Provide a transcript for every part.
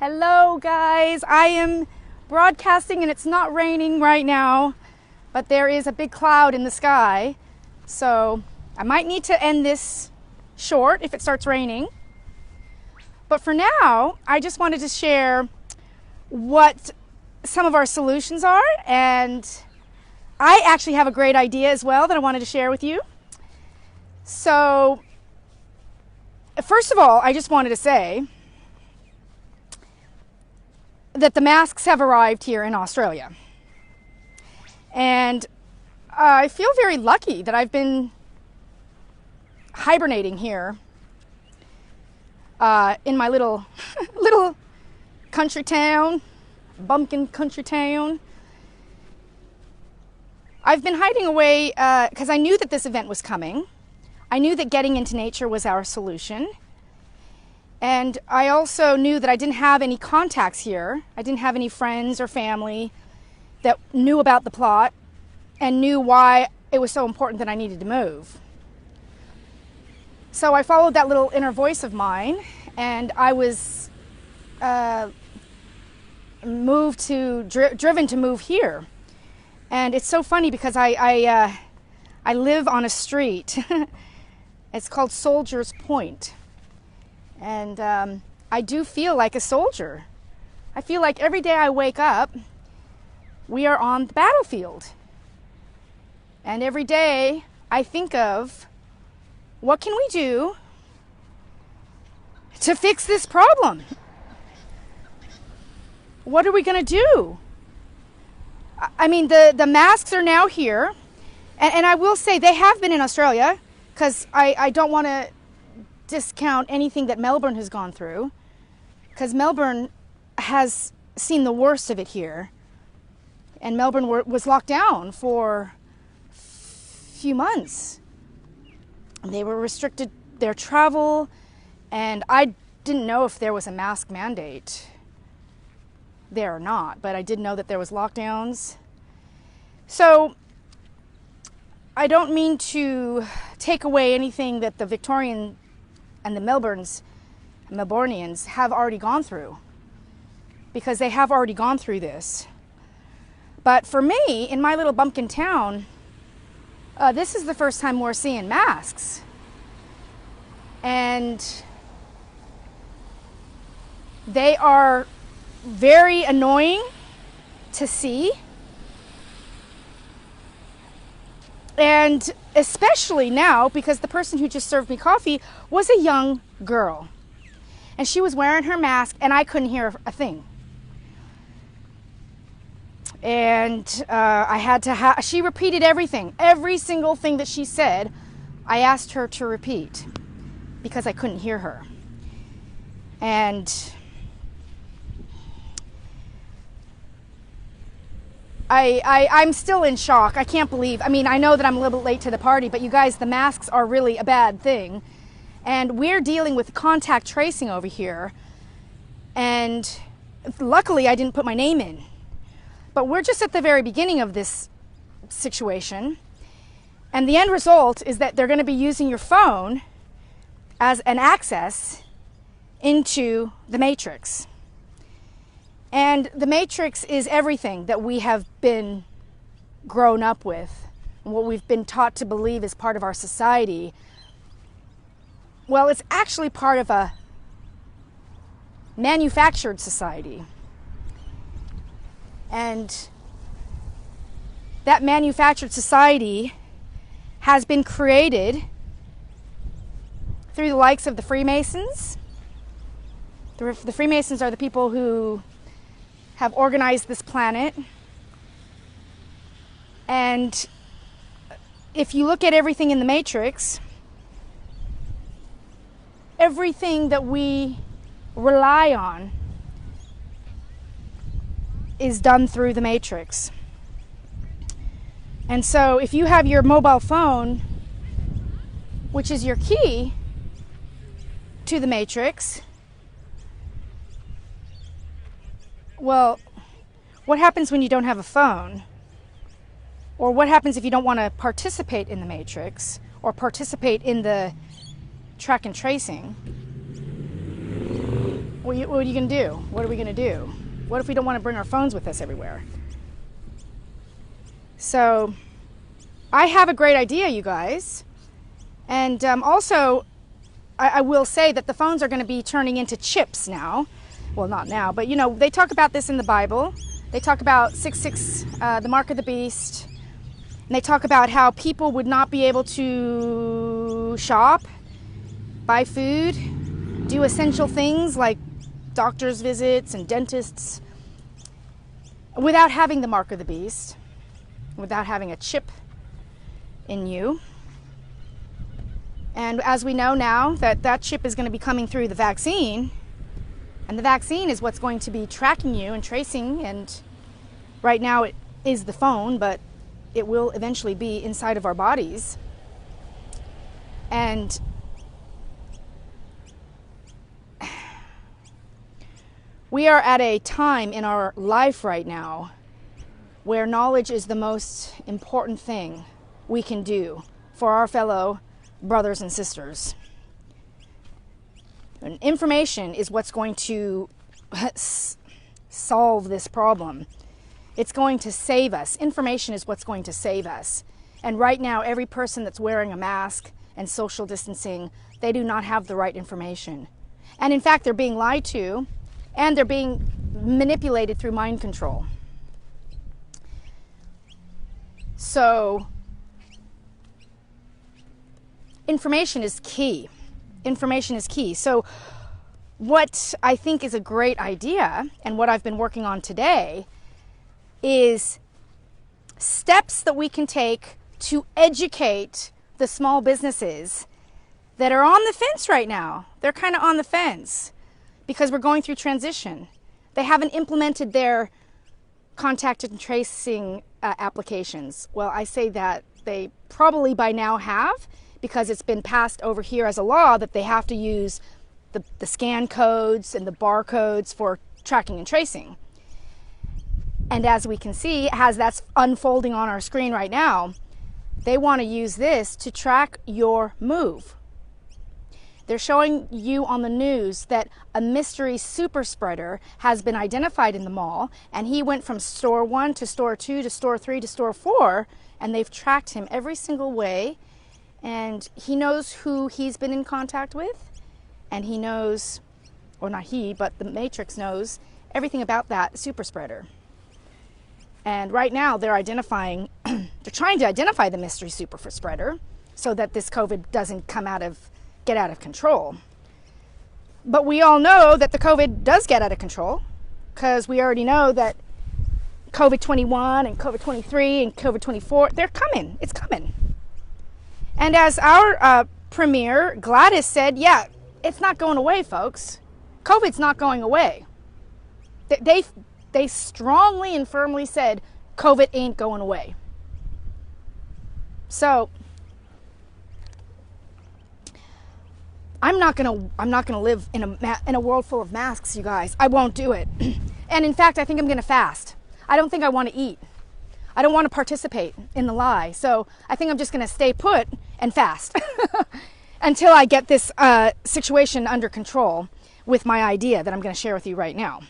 Hello guys, I am broadcasting and it's not raining right now, but there is a big cloud in the sky. So I might need to end this short if it starts raining. But for now, I just wanted to share what some of our solutions are, and I actually have a great idea as well that I wanted to share with you. So first of all, I just wanted to say that the masks have arrived here in Australia. And I feel very lucky that I've been hibernating here in my little country town, bumpkin country town. I've been hiding away because I knew that this event was coming. I knew that getting into nature was our solution. And I also knew that I didn't have any contacts here. I didn't have any friends or family that knew about the plot and knew why it was so important that I needed to move. So I followed that little inner voice of mine, and I was driven to move here. And it's so funny because I live on a street. It's called Soldiers Point. And I do feel like a soldier. I feel like every day I wake up, we are on the battlefield. And every day I think of, what can we do to fix this problem? What are we going to do? I mean, the masks are now here. And I will say they have been in Australia, because I don't want to discount anything that Melbourne has gone through, because Melbourne has seen the worst of it here, and Melbourne was locked down for a few months. They were restricted their travel, and I didn't know if there was a mask mandate there or not, but I did know that there was lockdowns. So I don't mean to take away anything that the Victorian and the Melbournians have already gone through, because they have already gone through this. But for me, in my little bumpkin town, this is the first time we're seeing masks. And they are very annoying to see. And especially now, because the person who just served me coffee was a young girl. And she was wearing her mask, and I couldn't hear a thing. And I had to she repeated everything. Every single thing that she said, I asked her to repeat, because I couldn't hear her. And I'm still in shock. I can't believe, I know that I'm a little bit late to the party, but you guys, the masks are really a bad thing. And we're dealing with contact tracing over here. And luckily I didn't put my name in. But we're just at the very beginning of this situation. And the end result is that they're going to be using your phone as an access into the Matrix. And the Matrix is everything that we have been grown up with, and what we've been taught to believe is part of our society. Well, it's actually part of a manufactured society. And that manufactured society has been created through the likes of the Freemasons. The Freemasons are the people who have organized this planet. And if you look at everything in the Matrix, everything that we rely on is done through the Matrix. And so if you have your mobile phone, which is your key to the Matrix, well, what happens when you don't have a phone? Or what happens if you don't want to participate in the Matrix or participate in the track and tracing? what are you going to do? What are we going to do? What if we don't want to bring our phones with us everywhere? So I have a great idea, you guys. And also, I will say that the phones are going to be turning into chips now. Well, not now, but you know, they talk about this in the Bible. They talk about 666, the mark of the beast. And they talk about how people would not be able to shop, buy food, do essential things like doctor's visits and dentists without having the mark of the beast, without having a chip in you. And as we know now that chip is going to be coming through the vaccine, and the vaccine is what's going to be tracking you and tracing, and right now it is the phone, but it will eventually be inside of our bodies. And we are at a time in our life right now where knowledge is the most important thing we can do for our fellow brothers and sisters. And information is what's going to solve this problem. It's going to save us. Information is what's going to save us. And right now, every person that's wearing a mask and social distancing, they do not have the right information. And in fact, they're being lied to, and they're being manipulated through mind control. So, information is key. Information is key. So, what I think is a great idea, and what I've been working on today, is steps that we can take to educate the small businesses that are on the fence right now. They're kind of on the fence because we're going through transition. They haven't implemented their contact and tracing applications. Well, I say that they probably by now have, because it's been passed over here as a law that they have to use the scan codes and the barcodes for tracking and tracing. And as we can see, as that's unfolding on our screen right now, they want to use this to track your move. They're showing you on the news that a mystery super spreader has been identified in the mall, and he went from store 1 to store 2 to store 3 to store 4, and they've tracked him every single way, and he knows who he's been in contact with, and he knows, or not he, but the Matrix knows everything about that super spreader. And right now they're identifying, they're trying to identify the mystery super spreader so that this COVID doesn't get out of control. But we all know that the COVID does get out of control, because we already know that COVID-21 and COVID-23 and COVID-24, they're coming. It's coming. And as our premier, Gladys, said, yeah, it's not going away, folks. COVID's not going away. They strongly and firmly said COVID ain't going away. So I'm not gonna live in a world full of masks, you guys. I won't do it. And in fact, I think I'm gonna fast. I don't think I want to eat. I don't want to participate in the lie. So I think I'm just gonna stay put and fast until I get this situation under control with my idea that I'm gonna share with you right now.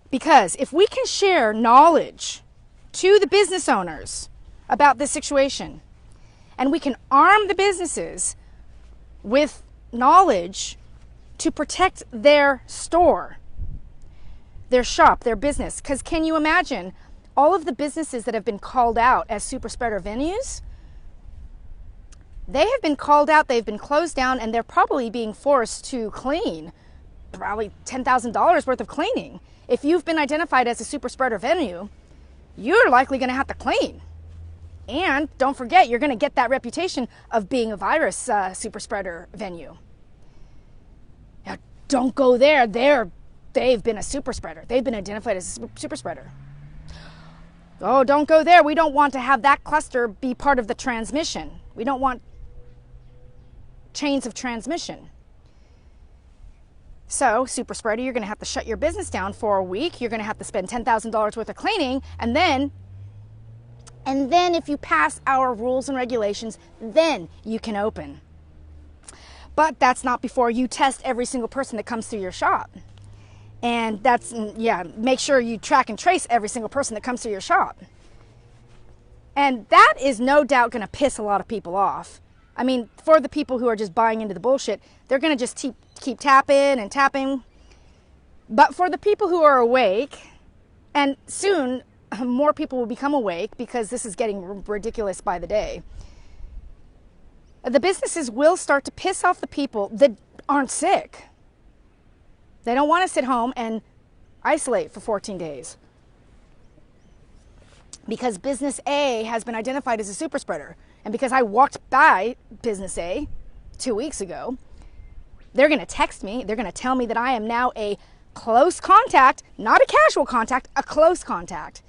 Because if we can share knowledge to the business owners about this situation, and we can arm the businesses with knowledge to protect their store, their shop, their business. Because can you imagine all of the businesses that have been called out as super spreader venues? They have been called out, they've been closed down, and they're probably being forced to clean probably $10,000 worth of cleaning. If you've been identified as a super spreader venue, you're likely going to have to clean. And don't forget, you're going to get that reputation of being a virus super spreader venue. Now, don't go there. They've been a super spreader. They've been identified as a super spreader. Oh, don't go there. We don't want to have that cluster be part of the transmission. We don't want chains of transmission. So, super spreader, you're going to have to shut your business down for a week. You're going to have to spend $10,000 worth of cleaning, and then if you pass our rules and regulations, then you can open. But that's not before you test every single person that comes through your shop. And that's, yeah, make sure you track and trace every single person that comes to your shop. And that is no doubt going to piss a lot of people off. I mean, for the people who are just buying into the bullshit, they're going to just keep tapping and tapping. But for the people who are awake, and soon more people will become awake because this is getting ridiculous by the day, the businesses will start to piss off the people that aren't sick. They don't want to sit home and isolate for 14 days. Because business A has been identified as a super spreader. And because I walked by business A 2 weeks ago, they're going to text me. They're going to tell me that I am now a close contact, not a casual contact, a close contact.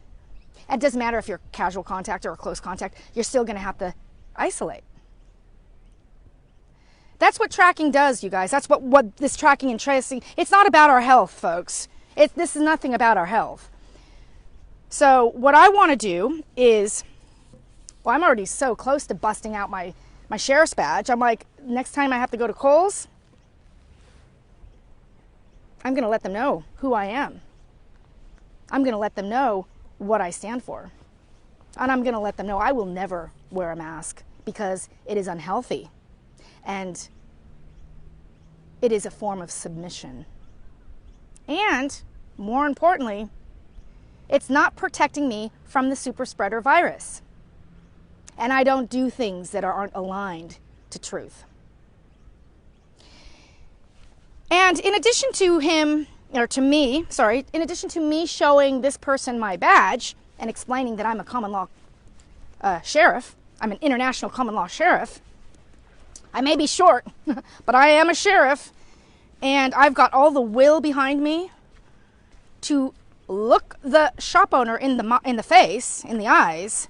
It doesn't matter if you're a casual contact or a close contact, you're still going to have to isolate. That's what tracking does, you guys. That's what this tracking and tracing, it's not about our health, folks. This is nothing about our health. So what I want to do is, well, I'm already so close to busting out my sheriff's badge. I'm like, next time I have to go to Kohl's, I'm going to let them know who I am. I'm going to let them know what I stand for. And I'm going to let them know I will never wear a mask because it is unhealthy. And it is a form of submission. And more importantly, it's not protecting me from the super spreader virus. And I don't do things that aren't aligned to truth. And in addition to in addition to me showing this person my badge and explaining that I'm a common law sheriff, I'm an international common law sheriff, I may be short, but I am a sheriff, and I've got all the will behind me to look the shop owner in the face, in the eyes,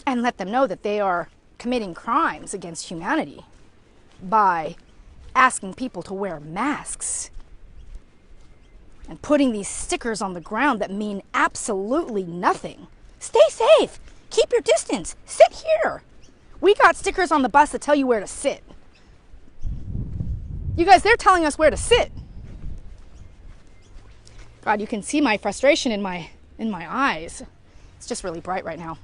and let them know that they are committing crimes against humanity by asking people to wear masks and putting these stickers on the ground that mean absolutely nothing. Stay safe. Keep your distance. Sit here. We got stickers on the bus that tell you where to sit. You guys, they're telling us where to sit. God, you can see my frustration in my eyes. It's just really bright right now.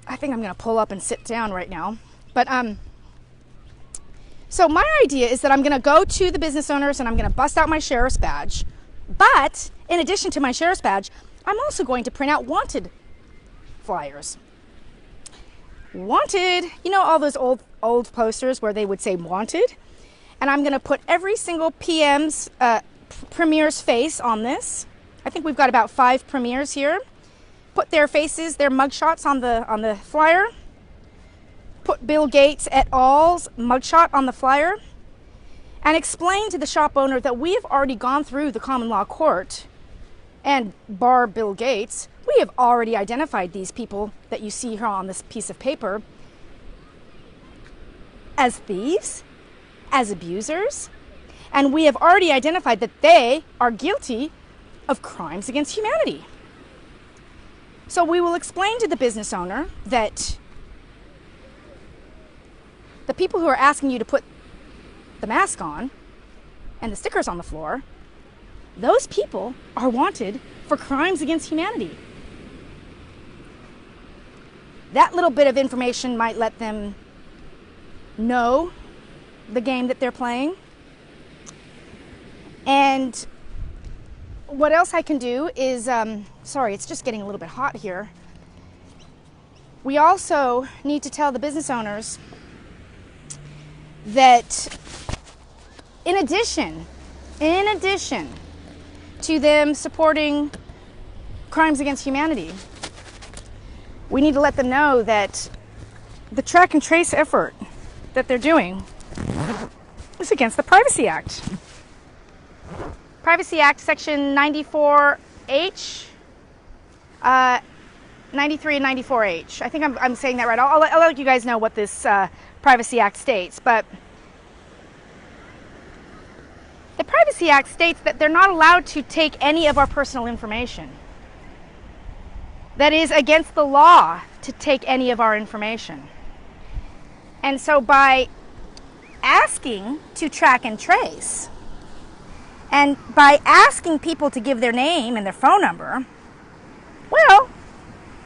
I think I'm going to pull up and sit down right now. But so my idea is that I'm going to go to the business owners and I'm going to bust out my sheriff's badge. But in addition to my sheriff's badge, I'm also going to print out wanted flyers. Wanted, you know all those old posters where they would say wanted? And I'm going to put every single PM's premier's face on this. I think we've got about 5 premiers here. Put their faces, their mugshots on the flyer. Put Bill Gates et al.'s mugshot on the flyer. And explain to the shop owner that we have already gone through the common law court, and bar Bill Gates, we have already identified these people that you see here on this piece of paper as thieves, as abusers, and we have already identified that they are guilty of crimes against humanity. So we will explain to the business owner that the people who are asking you to put the mask on and the stickers on the floor, those people are wanted for crimes against humanity. That little bit of information might let them know the game that they're playing. And what else I can do is, sorry, it's just getting a little bit hot here. We also need to tell the business owners that in addition to them supporting crimes against humanity, we need to let them know that the track and trace effort that they're doing is against the Privacy Act. Privacy Act Section 94H, 93 and 94H. I think I'm saying that right. I'll let you guys know what this Privacy Act states, but the Privacy Act states that they're not allowed to take any of our personal information. That is against the law to take any of our information. And so by asking to track and trace, And by asking people to give their name and their phone number, well,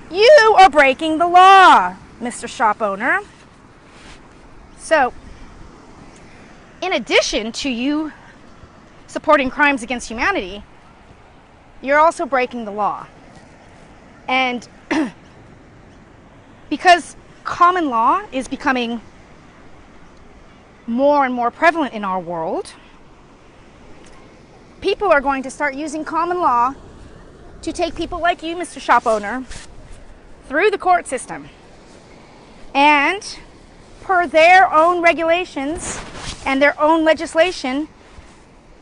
you are breaking the law, Mr. Shop Owner. So, in addition to you supporting crimes against humanity, you're also breaking the law. And because common law is becoming more and more prevalent in our world, people are going to start using common law to take people like you, Mr. Shop Owner, through the court system. And per their own regulations and their own legislation,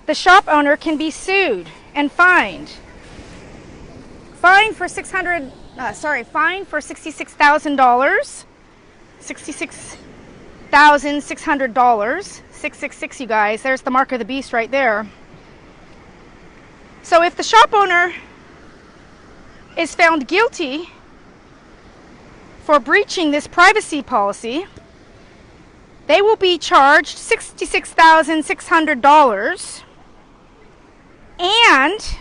the shop owner can be sued and fined. Fined for $66,000. $66,600. 666, you guys. There's the mark of the beast right there. So if the shop owner is found guilty for breaching this privacy policy, they will be charged $66,600, and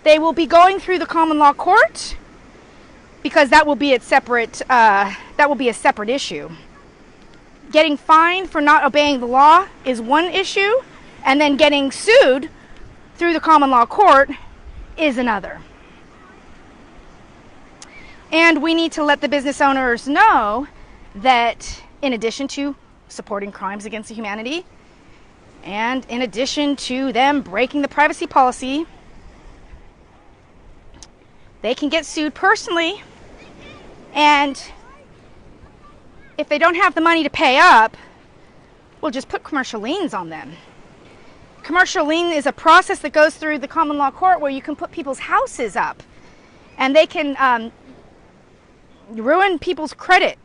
they will be going through the common law court, because that will be a separate issue. Getting fined for not obeying the law is one issue, and then getting sued through the common law court is another. And we need to let the business owners know that in addition to supporting crimes against humanity, and in addition to them breaking the privacy policy, they can get sued personally, and if they don't have the money to pay up, we'll just put commercial liens on them. Commercial lien is a process that goes through the common law court where you can put people's houses up, and they can ruin people's credit,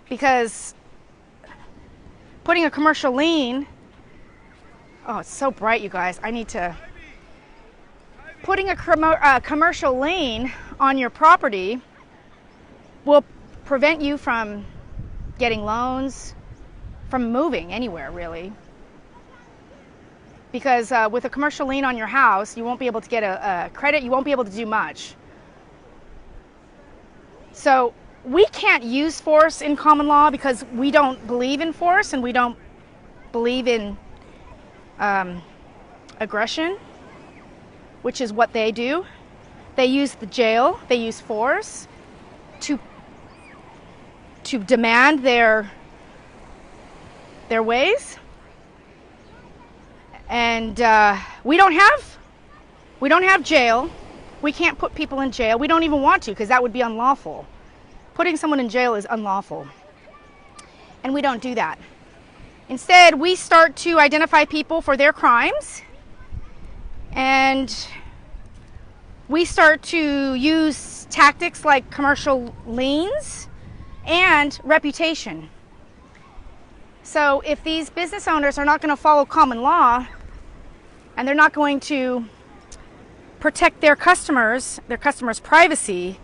because putting a commercial lien, oh, it's so bright, you guys. Putting a commercial lien on your property will prevent you from getting loans, from moving anywhere, really. Because with a commercial lien on your house, you won't be able to get a credit, you won't be able to do much. So we can't use force in common law because we don't believe in force, and we don't believe in aggression, which is what they do. They use the jail, they use force to demand their ways. And we don't have jail. We can't put people in jail. We don't even want to, because that would be unlawful. Putting someone in jail is unlawful. And we don't do that. Instead, we start to identify people for their crimes, and we start to use tactics like commercial liens and reputation. So if these business owners are not going to follow common law, and they're not going to protect their customers' privacy,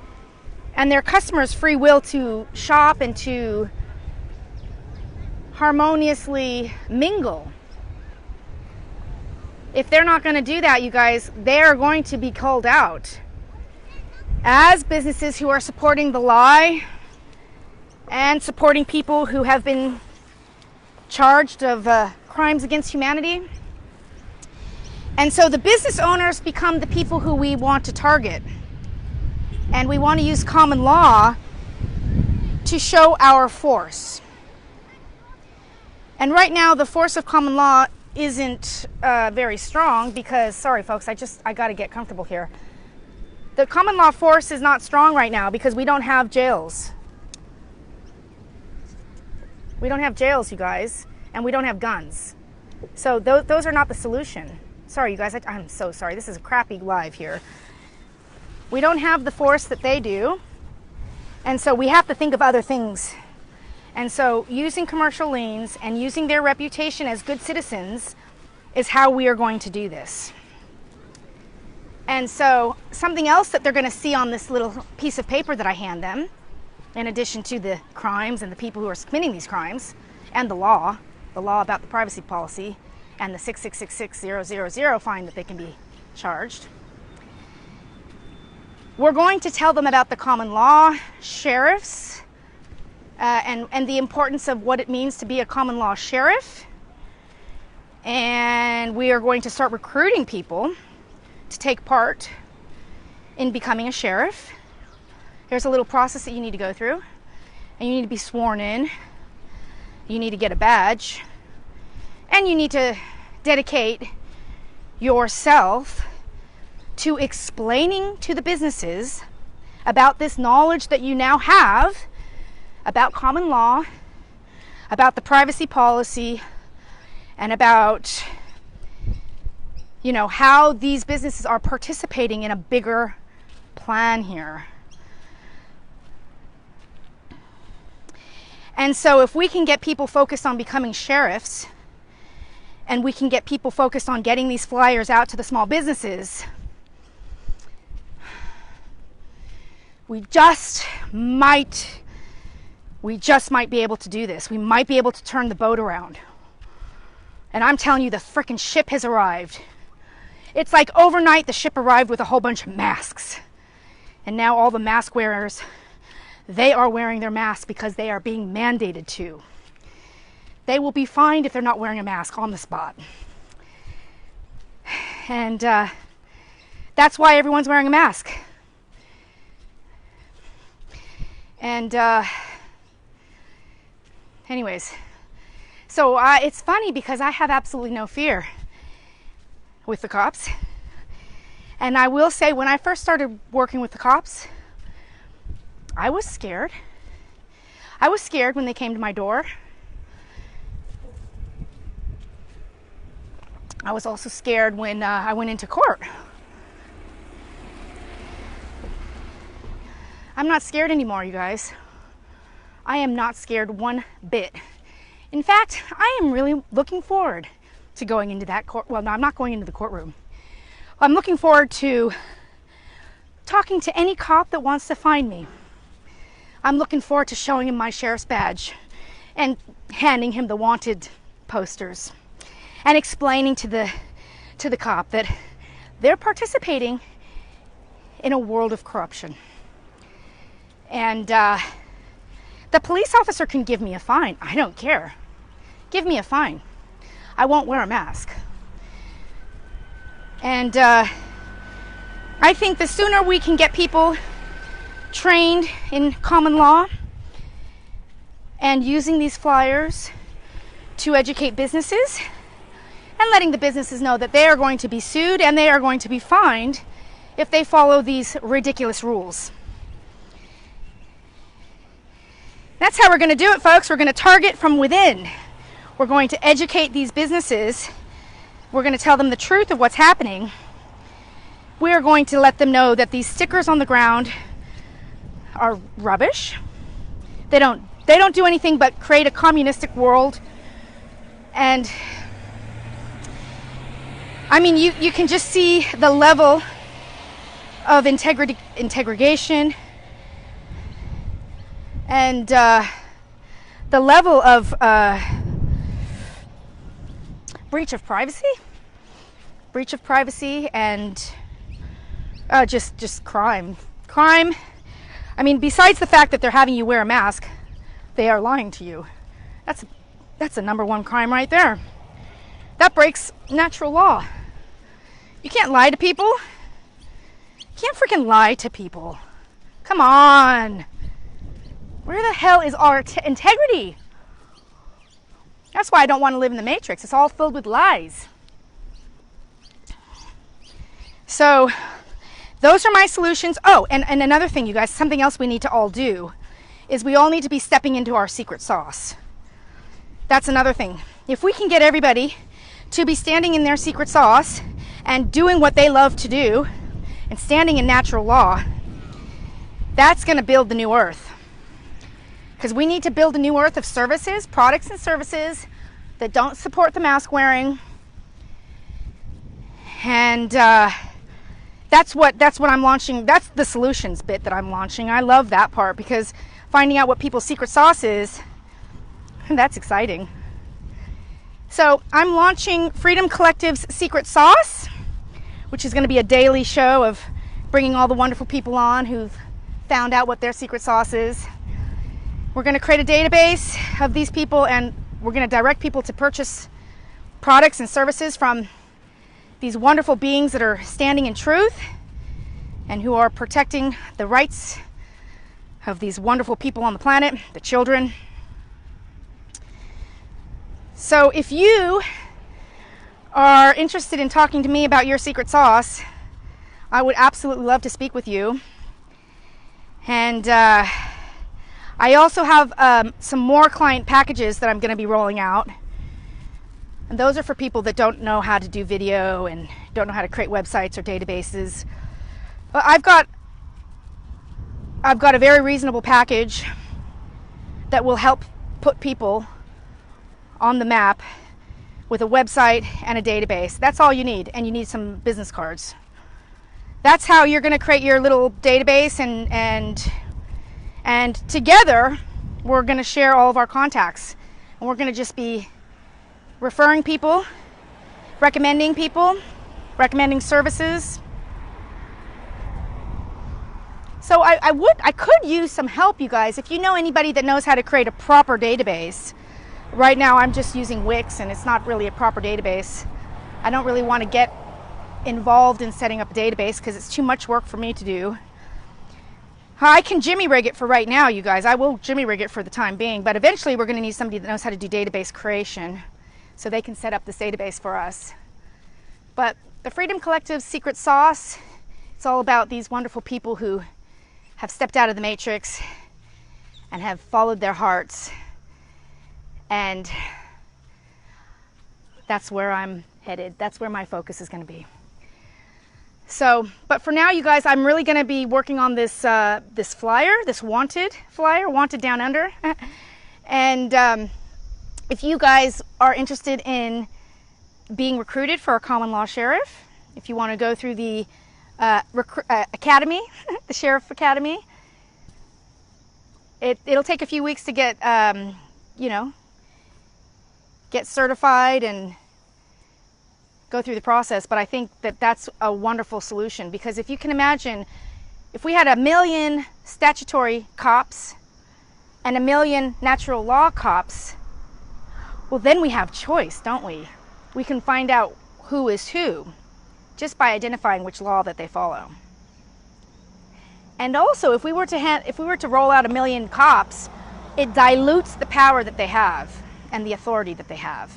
and their customers' free will to shop and to harmoniously mingle, if they're not going to do that, you guys, they're going to be called out as businesses who are supporting the lie and supporting people who have been charged of crimes against humanity. And so the business owners become the people who we want to target. And we want to use common law to show our force. And right now, the force of common law isn't very strong because, sorry folks, I got to get comfortable here. The common law force is not strong right now because we don't have jails. We don't have jails, you guys, and we don't have guns. So those are not the solution. Sorry, you guys, I'm so sorry. This is a crappy live here. We don't have the force that they do, and so we have to think of other things. And so using commercial liens and using their reputation as good citizens is how we are going to do this. And so something else that they're going to see on this little piece of paper that I hand them, in addition to the crimes and the people who are committing these crimes, and the law about the privacy policy, and the 6666000 fine that they can be charged. We're going to tell them about the common law sheriffs and the importance of what it means to be a common law sheriff. And we are going to start recruiting people to take part in becoming a sheriff. There's a little process that you need to go through, and you need to be sworn in. You need to get a badge, and you need to dedicate yourself to explaining to the businesses about this knowledge that you now have about common law, about the privacy policy, and about, you know, how these businesses are participating in a bigger plan here. And so if we can get people focused on becoming sheriffs, and we can get people focused on getting these flyers out to the small businesses, we just might be able to do this. We might be able to turn the boat around. And I'm telling you, the frickin' ship has arrived. It's like overnight the ship arrived with a whole bunch of masks. And now all the mask wearers, they are wearing their masks because they are being mandated to. They will be fined if they're not wearing a mask on the spot. And that's why everyone's wearing a mask. And anyways, so it's funny because I have absolutely no fear with the cops. And I will say, when I first started working with the cops, I was scared. I was scared when they came to my door. I was also scared when I went into court. I'm not scared anymore, you guys. I am not scared one bit. In fact, I am really looking forward to going into that court. Well, no, I'm not going into the courtroom. I'm looking forward to talking to any cop that wants to find me. I'm looking forward to showing him my sheriff's badge and handing him the wanted posters and explaining to the cop that they're participating in a world of corruption. And the police officer can give me a fine. I don't care. Give me a fine. I won't wear a mask. And I think the sooner we can get people trained in common law and using these flyers to educate businesses and letting the businesses know that they are going to be sued and they are going to be fined if they follow these ridiculous rules. That's how we're going to do it, folks. We're going to target from within. We're going to educate these businesses. We're going to tell them the truth of what's happening. We are going to let them know that these stickers on the ground are rubbish. They don't do anything but create a communistic world. And I mean, you can just see the level of integration and the level of breach of privacy and just crime. I mean, besides the fact that they're having you wear a mask, they are lying to you. That's a number one crime right there. That breaks natural law. You can't lie to people. You can't freaking lie to people. Come on. Where the hell is our integrity? That's why I don't want to live in the Matrix. It's all filled with lies. So those are my solutions. Oh, and another thing, you guys, something else we need to all do is we all need to be stepping into our secret sauce. That's another thing. If we can get everybody to be standing in their secret sauce and doing what they love to do and standing in natural law, that's going to build the new earth. Because we need to build a new earth of services, products and services that don't support the mask wearing. And that's what I'm launching. That's the solutions bit that I'm launching. I love that part because finding out what people's secret sauce is, that's exciting. So I'm launching Freedom Collective's Secret Sauce, which is going to be a daily show of bringing all the wonderful people on who've found out what their secret sauce is. We're going to create a database of these people, and we're going to direct people to purchase products and services from these wonderful beings that are standing in truth and who are protecting the rights of these wonderful people on the planet, the children. So if you are interested in talking to me about your secret sauce, I would absolutely love to speak with you. And I also have some more client packages that I'm going to be rolling out. And those are for people that don't know how to do video and don't know how to create websites or databases. But I've got a very reasonable package that will help put people on the map with a website and a database. That's all you need, and you need some business cards. That's how you're going to create your little database, and together we're going to share all of our contacts, and we're going to just be referring people, recommending services. So I could use some help, you guys. If you know anybody that knows how to create a proper database. Right now I'm just using Wix, and it's not really a proper database. I don't really want to get involved in setting up a database because it's too much work for me to do. I can jimmy rig it for right now, you guys. I will jimmy rig it for the time being, but eventually we're going to need somebody that knows how to do database creation so they can set up this database for us. But the Freedom Collective's secret sauce, it's all about these wonderful people who have stepped out of the matrix and have followed their hearts. And that's where I'm headed. That's where my focus is going to be. So, but for now, you guys, I'm really going to be working on this this flyer, this wanted flyer, Wanted Down Under. And if you guys are interested in being recruited for a common law sheriff, if you want to go through the academy, the Sheriff Academy, it'll take a few weeks to get, get certified and go through the process. But I think that that's a wonderful solution, because if you can imagine, if we had 1 million statutory cops and 1 million natural law cops, well, then we have choice, don't we? We can find out who is who just by identifying which law that they follow. And also, if we were to roll out 1 million cops, it dilutes the power that they have and the authority that they have.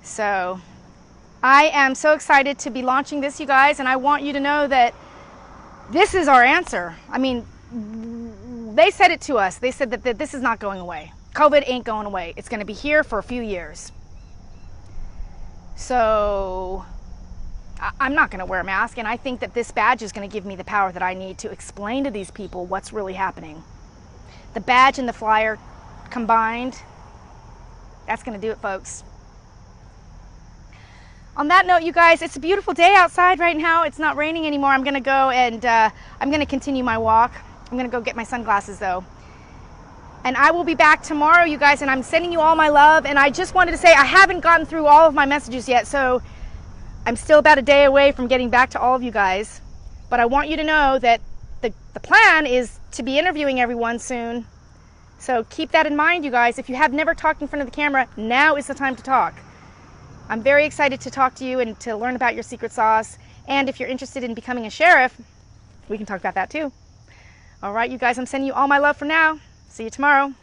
So I am so excited to be launching this, you guys, and I want you to know that this is our answer. I mean, they said it to us. They said that this is not going away. COVID ain't going away. It's going to be here for a few years. So I'm not going to wear a mask, and I think that this badge is going to give me the power that I need to explain to these people what's really happening. The badge and the flyer combined, that's going to do it, folks. On that note, you guys, it's a beautiful day outside right now. It's not raining anymore. I'm going to go and I'm going to continue my walk. I'm going to go get my sunglasses, though. And I will be back tomorrow, you guys, and I'm sending you all my love. And I just wanted to say I haven't gotten through all of my messages yet, so I'm still about a day away from getting back to all of you guys. But I want you to know that the plan is to be interviewing everyone soon. So keep that in mind, you guys. If you have never talked in front of the camera, now is the time to talk. I'm very excited to talk to you and to learn about your secret sauce. And if you're interested in becoming a sheriff, we can talk about that too. All right, you guys, I'm sending you all my love for now. See you tomorrow.